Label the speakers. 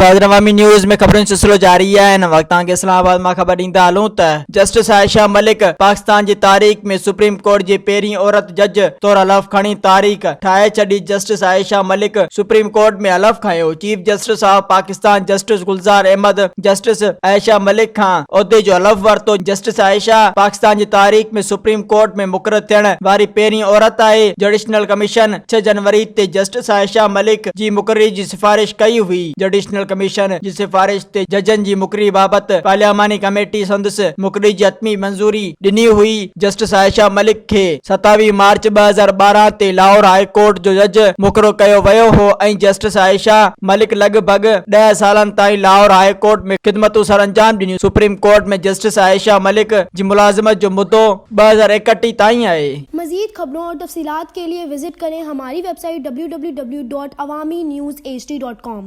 Speaker 1: नाज़रीन अवामी न्यूज़ में खबरों सिलसिलो जारी है। इन वक्त के इस्लामाबाद मां खबर ॾींदा हलूं त जस्टिस आयशा मलिक पाकिस्तान जी तारीख़ में सुप्रीम कोर्ट जी पहिरीं औरत जज तौर हलफ खणी तारीख़ ठाहे छॾी। Justice Ayesha Malik Supreme Court में हलफ खयो। Chief justice of Pakistan justice Gulzar Ahmed justice Ayesha Malik खां उहिदे जो हलफ वरितो। जस्टिस आयशा पाकिस्तान जी तारीख़ में सुप्रीम कोर्ट में मुक़रर थियण वारी पहिरीं औरत आहे। जुडिशनल कमीशन 6 जनवरी ते जस्टिस आयशा मलिक जी मुक़ररी जी सिफारिश कई हुई। जुडिशनल कमीशन जी सिफारिश ते जजन जी मुक़ररी बाबत पार्लियामानी कमेटी संदसि मुक़ररी जी हतमी मंजूरी ॾिनी हुई। जस्टिस आयशा मलिक खे 27 मार्च 2012 ते लाहौर हाई कोर्ट जो जज मुक़रर कयो वियो हो ऐं जस्टिस आयशा मलिक लॻभॻ 10 सालनि ताईं लाहौर हाई कोर्ट में ख़िदमतूं सर अंजाम ॾिनियूं। सुप्रीम कोर्ट में जस्टिस आयशा मलिक जी मुलाज़मत जो मुद्दो 2031 ताईं आहे।
Speaker 2: मज़ीद खबरों और तफसीलात के लिए विजिट करें हमारी वेबसाइट www.awamiNewsHD.com।